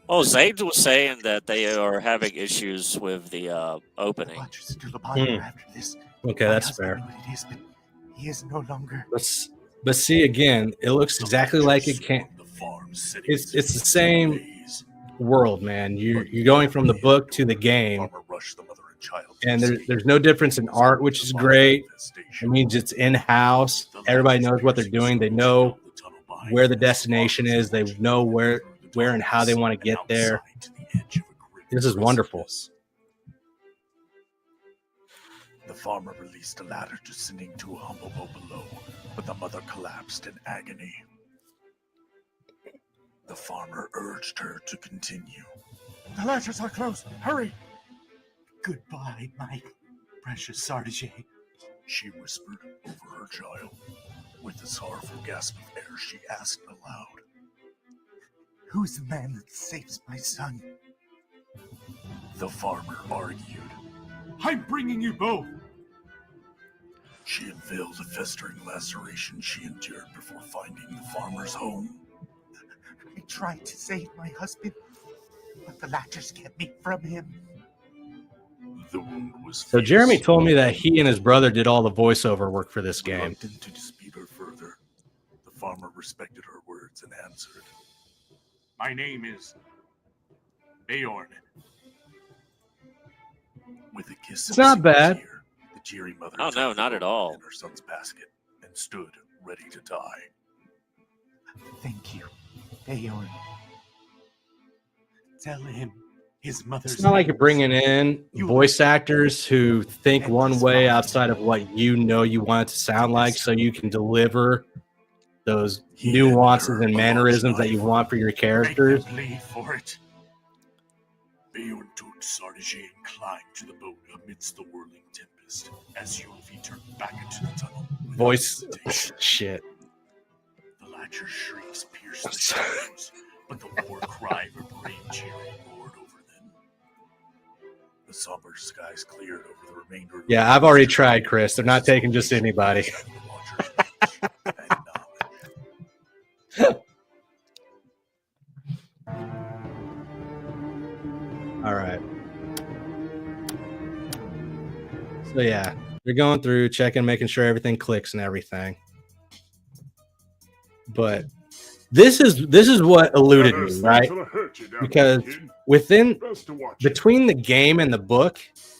Oh, Zabe was saying that they are having issues with the opening. Okay, that's fair. He is no longer. But see, again, it looks exactly like it can. It's the same world, man. You're going from the book to the game, and there's no difference in art, which is great. It means it's in-house. Everybody knows what they're doing. They know where the destination is. They know where and how they want to get there. This is wonderful. The farmer released a ladder descending to a humble bow below, but the mother collapsed in agony. The farmer urged her to continue. The latches are closed. Hurry! Goodbye, my precious Sardige, she whispered over her child. With a sorrowful gasp of air, she asked aloud, Who's the man that saves my son? The farmer argued, I'm bringing you both. She unveiled the festering laceration she endured before finding the farmer's home. I tried to save my husband, but the latchers kept me from him. The wound was So Jeremy told me that he and his brother did all the voiceover work for this game. Reluctant to dispute her further, the farmer respected her words and answered, My name is Beorn. With a kiss, it's not bad. Tear, the Jiri mother oh no, not at all. In her son's basket and stood ready to die. Thank you, Beorn. Tell him his mother's. It's not like you're bringing in voice actors who think one way outside of what you know you want it to sound like, so you can deliver those nuances and mannerisms that you want for your characters. For it. Beorn took Sardige and climbed to the boat amidst the whirling tempest as Yulvi turned back into the tunnel. Voice shit. The latcher's shrieks pierced the shadows, but the war cry of a brave Jiri roared over them. The somber skies cleared over the remainder of the Yeah, I've already tried, Chris. They're not taking just anybody. All right. So yeah, you're going through, checking, making sure everything clicks and everything. But this is what eluded me, right? Because between the game and the book,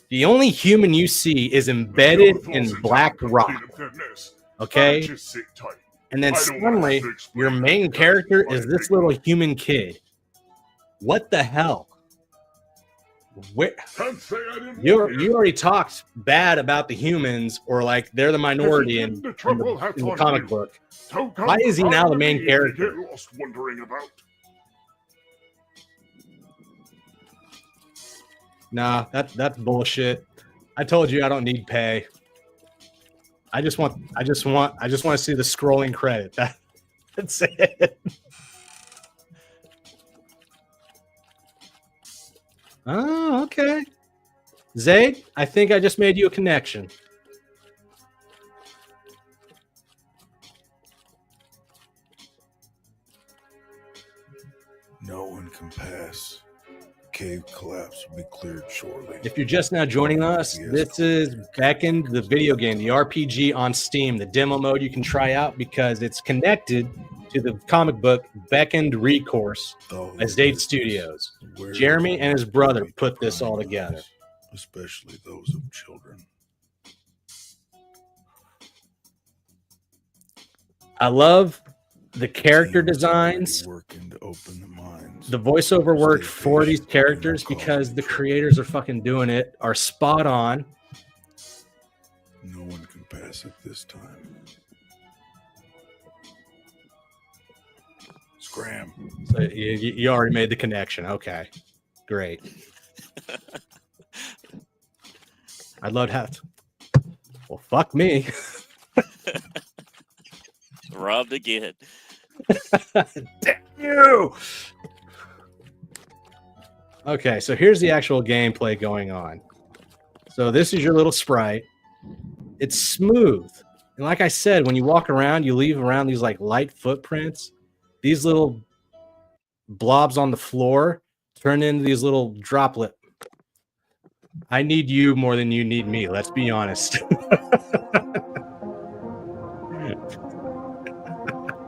the only human you see is embedded in black rock. Okay? And then suddenly, your main character is this little human kid. What the hell? Where you already talked bad about the humans, or like they're the minority in the comic book. Why is he now the main character? Nah, that's bullshit. I told you I don't need pay. I just want to see the scrolling credit. That's it. Oh, okay. Zayd, I think I just made you a connection. No one can pass. Cave collapse will be cleared shortly. If you're just now joining us, this is Beckoned, the video game, the RPG on Steam, the demo mode you can try out because it's connected to the comic book Beckoned Recourse by Zayd Studios. Jeremy and his brother put this all together. Especially those of children. I love the character designs, working to open the minds. The voiceover work for these characters, because the creators are fucking doing it, are spot on. No one can pass it this time. Scram. So you already made the connection. Okay, great. I'd love to have. Well, fuck me. Robbed again. Damn you. Okay, so here's the actual gameplay going on. So this is your little sprite. It's smooth. And like I said, when you walk around, you leave around these like light footprints. These little blobs on the floor turn into these little droplet. I need you more than you need me. Let's be honest.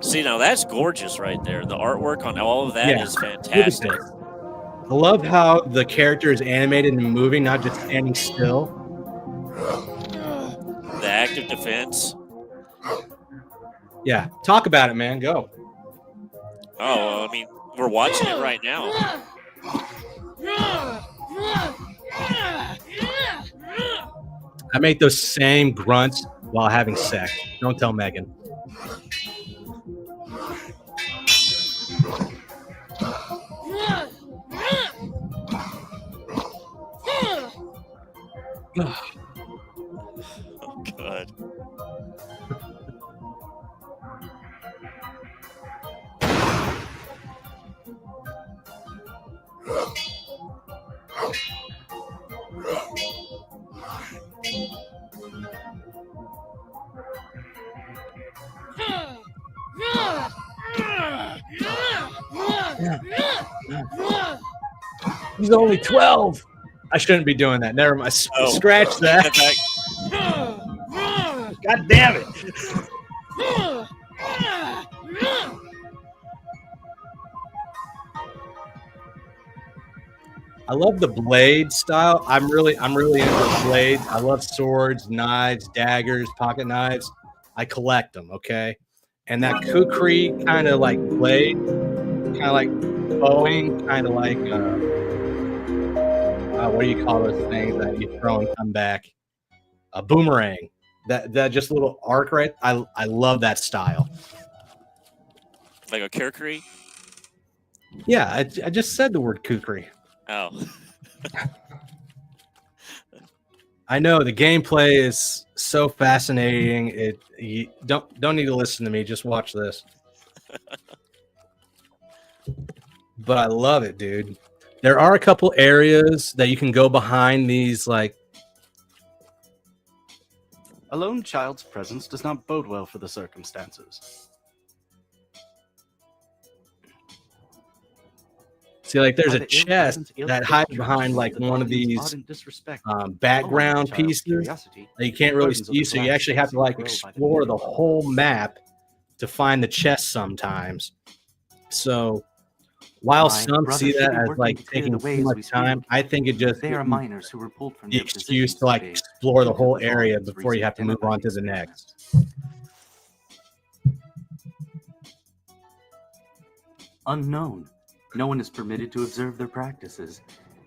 See, now that's gorgeous right there. The artwork on all of that is fantastic. I love how the character is animated and moving, not just standing still. The active defense. Yeah, talk about it, man. Go. Oh, well, I mean, we're watching it right now. I make those same grunts while having sex. Don't tell Megan. Oh, God. He's only 12. I shouldn't be doing that. Never mind. Scratch that. God damn it. I love the blade style. I'm really into blades. I love swords, knives, daggers, pocket knives. I collect them, okay? And that kukri kind of like blade, kind of like bowing, kind of like what do you call those things that you throw and come back? A boomerang. That just little arc, right? I love that style. Like a kukri? Yeah, I just said the word kukri. Oh. I know the gameplay is so fascinating. You don't need to listen to me. Just watch this. But I love it, dude. There are a couple areas that you can go behind these, like. A lone child's presence does not bode well for the circumstances. See, like there's a chest that hides behind like one of these background pieces that you can't really see, so you actually have to like explore the whole map to find the chest sometimes. So while some see that as like taking too much time, I think it just they are minors who were pulled from the excuse to like explore the whole area before you have to move on to the next. Unknown. No one is permitted to observe their practices.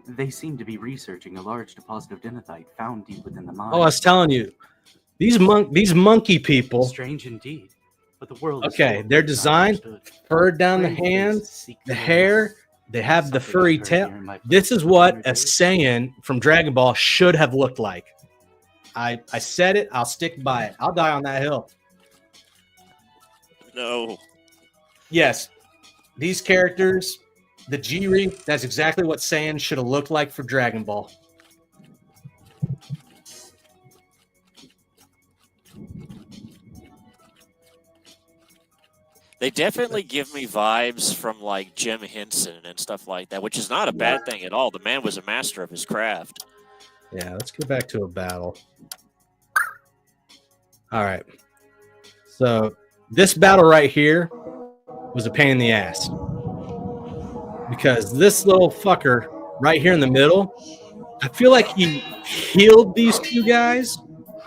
They seem to be researching a large deposit of dinethite found deep within the mine. Oh, I was telling you, these monkey people. Strange indeed, but the world. Okay, they're designed, furred down the hands, the hair. They have the furry tail. This is what a Saiyan from Dragon Ball should have looked like. I said it. I'll stick by it. I'll die on that hill. No. Yes, these characters, the Jiri, that's exactly what Saiyan should have looked like for Dragon Ball. They definitely give me vibes from like Jim Henson and stuff like that, which is not a bad thing at all. The man was a master of his craft. Yeah, let's go back to a battle. All right. So this battle right here was a pain in the ass. Because this little fucker right here in the middle, I feel like he healed these two guys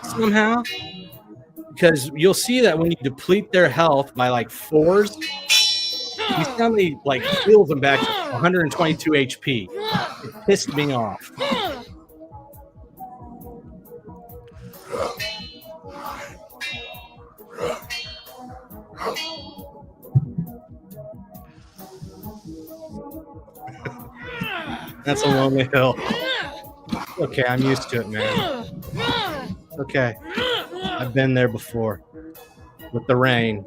somehow. Because you'll see that when you deplete their health by like 4s, he suddenly like heals them back to 122 HP. It pissed me off. That's a lonely hill. Okay, I'm used to it, man. Okay. I've been there before. With the rain.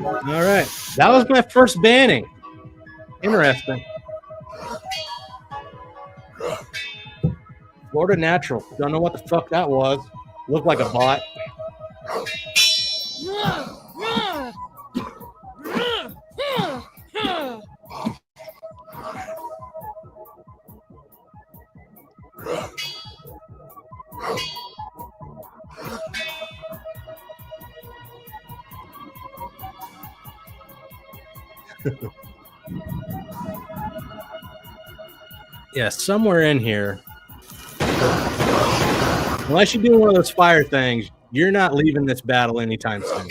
All right. That was my first banning. Interesting. Florida Natural. Don't know what the fuck that was. Looked like a bot. Yeah, somewhere in here. Unless you do one of those fire things, you're not leaving this battle anytime soon.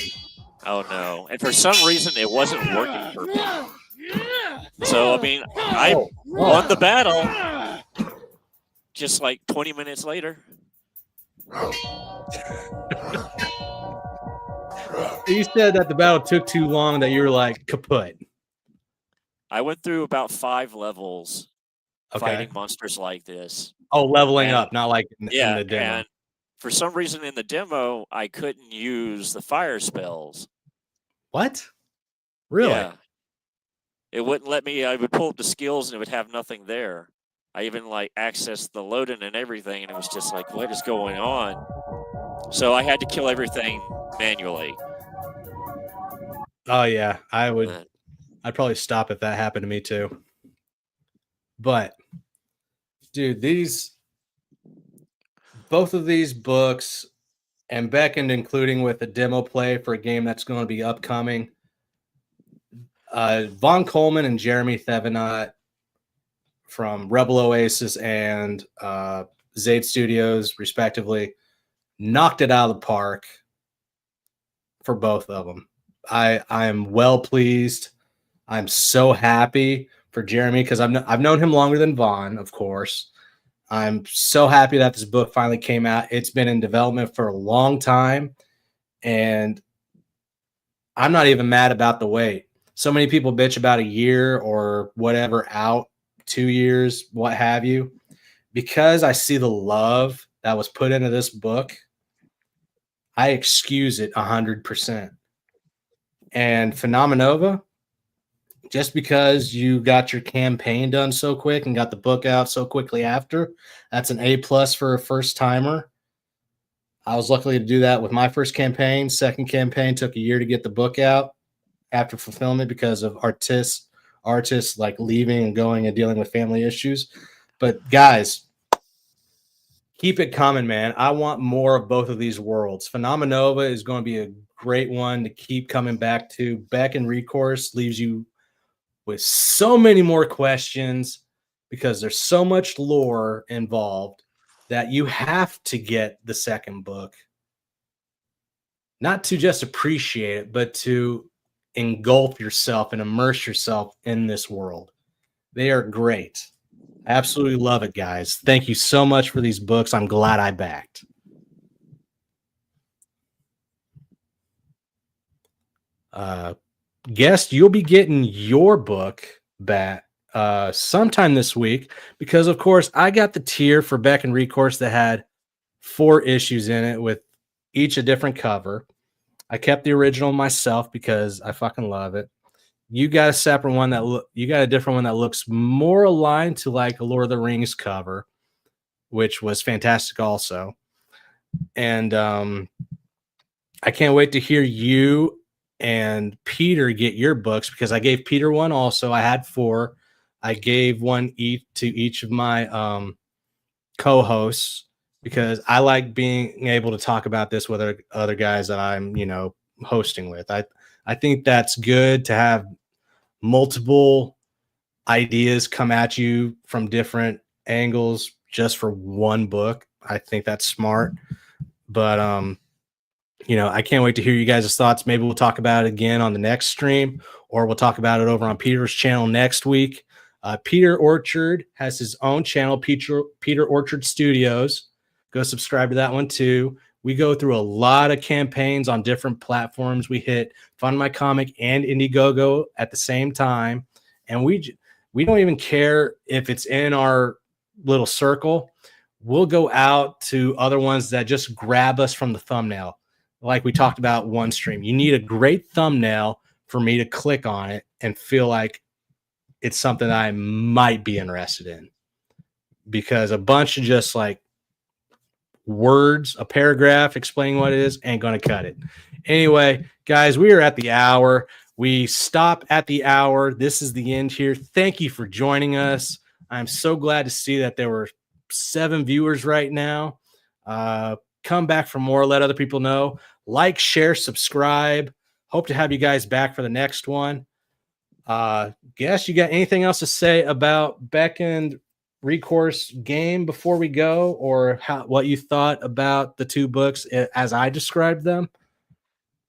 Oh no! And for some reason, it wasn't working for me. So I mean, I won the battle. Just like 20 minutes later. You said that the battle took too long that you were like kaput. I went through about 5 levels fighting monsters like this. Oh, leveling up, not like in Yeah, the demo. and for some reason in the demo, I couldn't use the fire spells. What? Really? Yeah. It wouldn't let me. I would pull up the skills and it would have nothing there. I even like accessed the loading and everything, and it was just like, what is going on? So I had to kill everything manually. Oh yeah, I'd probably stop if that happened to me too. But dude, both of these books and Beckoned, including with a demo play for a game that's going to be upcoming. Von Coleman and Jeremy Thevenot from Rebel Oasis and Zaid Studios, respectively, knocked it out of the park for both of them. I'm well pleased. I'm so happy for Jeremy because I've known him longer than Vaughn, of course. I'm so happy that this book finally came out. It's been in development for a long time, and I'm not even mad about the wait. So many people bitch about a year or whatever out, 2 years, what have you. Because I see the love that was put into this book, I excuse it 100%. And Phenomenova, just because you got your campaign done so quick and got the book out so quickly after, that's an A+ for a first timer. I was lucky to do that with my first campaign. Second campaign took a year to get the book out after fulfillment because of artists like leaving and going and dealing with family issues. But guys, keep it coming, man. I want more of both of these worlds. Phenomenova is going to be a great one to keep coming back to. Beckoned Recourse leaves you with so many more questions. because there's so much lore involved that you have to get the second book, not to just appreciate it, but to engulf yourself and immerse yourself in this world. They are great. I absolutely love it, guys. Thank you so much for these books. I'm glad I backed. Guest, you'll be getting your book back sometime this week because, of course, I got the tier for Beckoned Recourse that had 4 issues in it with each a different cover. I kept the original myself because I fucking love it. You got a separate one you got a different one that looks more aligned to like a Lord of the Rings cover, which was fantastic also. And I can't wait to hear you and Peter get your books because I gave Peter one also. I had 4. I gave one each to each of my co-hosts because I like being able to talk about this with other guys that I'm, hosting with. I think that's good to have multiple ideas come at you from different angles just for one book. I think that's smart. But I can't wait to hear you guys' thoughts. Maybe we'll talk about it again on the next stream, or we'll talk about it over on Peter's channel next week. Peter Orchard has his own channel, Peter Orchard Studios. Go subscribe to that one too. We go through a lot of campaigns on different platforms. We hit Fund My Comic and Indiegogo at the same time, and we don't even care if it's in our little circle. We'll go out to other ones that just grab us from the thumbnail. Like we talked about one stream, you need a great thumbnail for me to click on it and feel like it's something I might be interested in, because a bunch of just like words, a paragraph explaining what it is, ain't going to cut it. Anyway, guys, we are at the hour. We stop at the hour. This is the end here. Thank you for joining us. I'm so glad to see that there were 7 viewers right now. Come back for more. Let other people know. Like, share, subscribe. Hope to have you guys back for the next one. Guess you got anything else to say about Beckoned Recourse game before we go, or what you thought about the 2 books as I described them?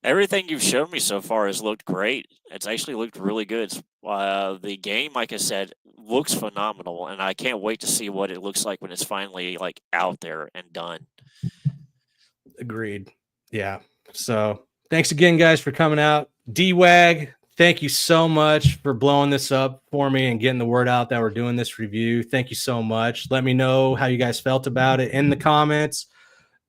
Everything you've shown me so far has looked great. It's actually looked really good. The game, like I said, looks phenomenal, and I can't wait to see what it looks like when it's finally like out there and done. Agreed. Yeah. So thanks again, guys, for coming out. D-Wag, thank you so much for blowing this up for me and getting the word out that we're doing this review. Thank you so much. Let me know how you guys felt about it in the comments,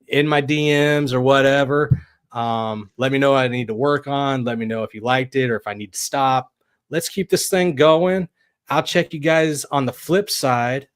in my DMs, or whatever. Let me know what I need to work on. Let me know if you liked it or if I need to stop. Let's keep this thing going. I'll check you guys on the flip side